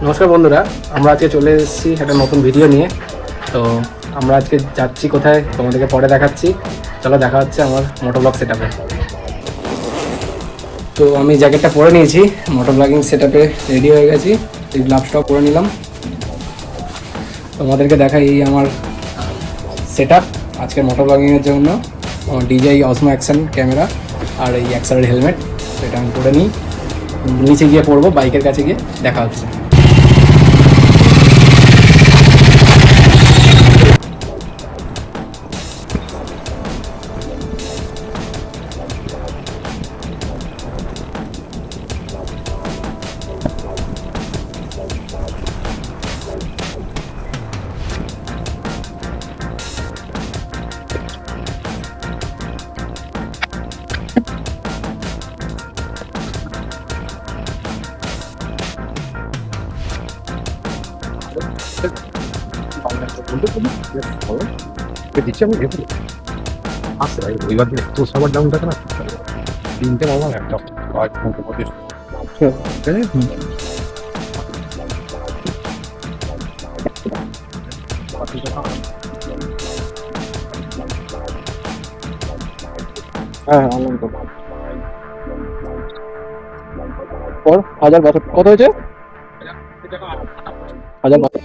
নমস্কার বন্ধুরা, আমরা আজকে চলে এসেছি একটা নতুন ভিডিও নিয়ে। তো আমরা আজকে যাচ্ছি কোথায় তোমাদেরকে পরে দেখাচ্ছি। চলো দেখা হচ্ছে আমার মোটোব্লগ সেটআপে। তো আমি জ্যাকেটটা পরে নিয়েছি, মোটোব্লগিং সেটআপে রেডি হয়ে গেছি। এই গ্লাভসটাও পরে নিলাম। তোমাদেরকে দেখাই এই আমার সেটআপ আজকে মোটোব্লগিংয়ের জন্য। আমার DJI Osmo Action ক্যামেরা আর এই অ্যাক্সারের হেলমেট, এটা আমি পরে নিই। নিচে গিয়ে পরবো, বাইকের কাছে গিয়ে দেখা হচ্ছে। দিচ্ছি আমি দেখুন আসছে ভাই রবিবার দিন একটু সবার ডাউন থাকে না, তিনটে মামা একটা হ্যাঁ অনলাইন করবো। পর 1000 বছর কত হয়েছে? 1000 বছর।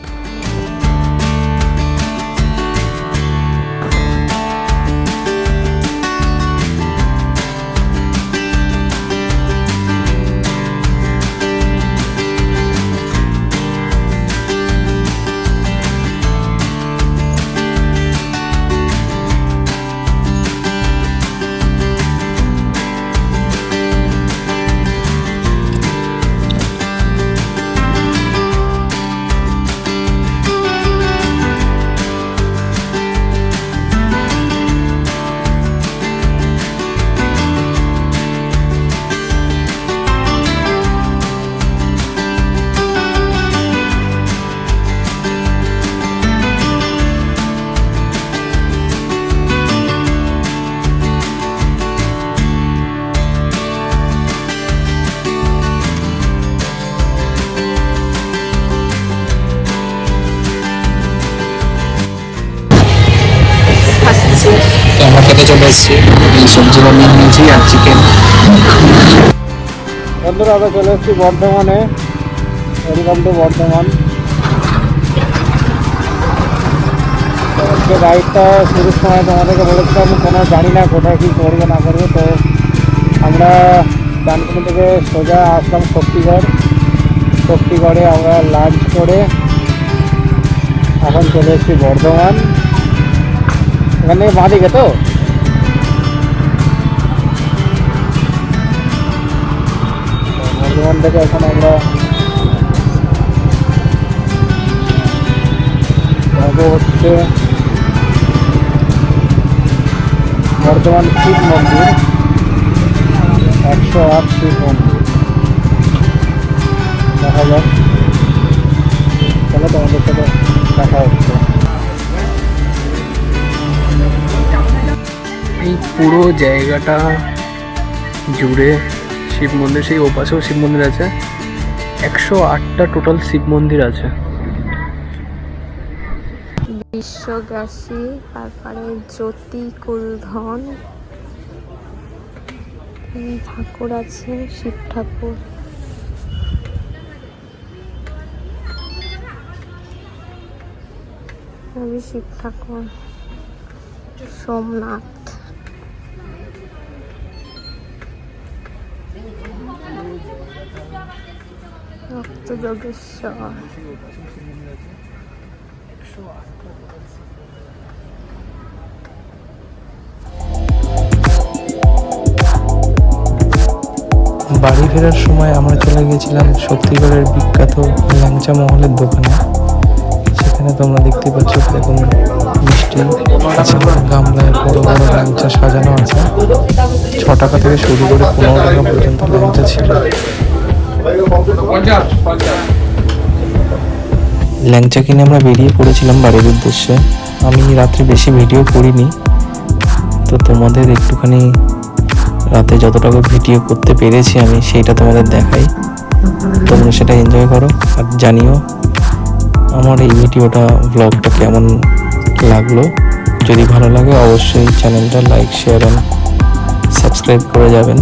তো আমরা খেতে চলে এসেছি, সবজি বানিয়ে নিয়েছি আর চিকেন। বন্ধুরা আমরা চলে এসেছি বর্ধমানে, ওয়েলকাম টু বর্ধমান। আজকে রাইডটা শুরুর সময় তোমাদেরকে বলেছিলাম কোনো জানি না কোথায় কী করবে না করবে। তো আমরা ডানকুনি থেকে সোজা আসলাম শক্তিগড়ে আমরা লাঞ্চ করে এখন চলে এসেছি বর্ধমান। এখান থেকে বাঁ দিকে তো বর্ধমান থেকে এখন আমরা যাবো হচ্ছে বর্ধমান শিব মন্দির, 108 শিব মন্দির। দেখা যাক, চলো তোমাদের সাথে দেখা হচ্ছে। এই পুরো জায়গাটা জুড়ে শিব মন্দির, সেই ওপাশেও শিব মন্দির আছে। 108টা টোটাল শিব মন্দির আছে। বিশ্বগ্যাসী, তারপরে জ্যোতি কুলধন, ঠাকুর আছে, শিব ঠাকুর। শিব ঠাকুর, সোমনাথ, রক্ত যোগেশ্বর। বাড়ি ফেরার সময় আমরা চলে গিয়েছিলাম শক্তিগড়ের বিখ্যাত ল্যাংচা মহলের দোকানে। সেখানে তোমরা দেখতে পাচ্ছ দেখুন মিষ্টি আছে, গামলায় বড় বড় ল্যাংচা সাজানো আছে। 6 টাকা থেকে শুরু করে 15 টাকা পর্যন্ত ল্যাংচা ছিল। ল্যাংচা কিনে আমরা বেরিয়ে পড়েছিলাম বাড়ির উদ্দেশ্যে। আমি রাত্রে বেশি ভিডিও করিনি, তো তোমাদের একটুখানি রাতে যতটুকু ভিডিও করতে পেরেছি আমি সেইটা তোমাদের দেখাই। তোমরা সেটা এনজয় করো আর জানিও আমার এই ভিডিওটা ব্লগটা কেমন লাগলো। যদি ভালো লাগে অবশ্যই চ্যানেলটা লাইক শেয়ার এন্ড সাবস্ক্রাইব করে যাবেন।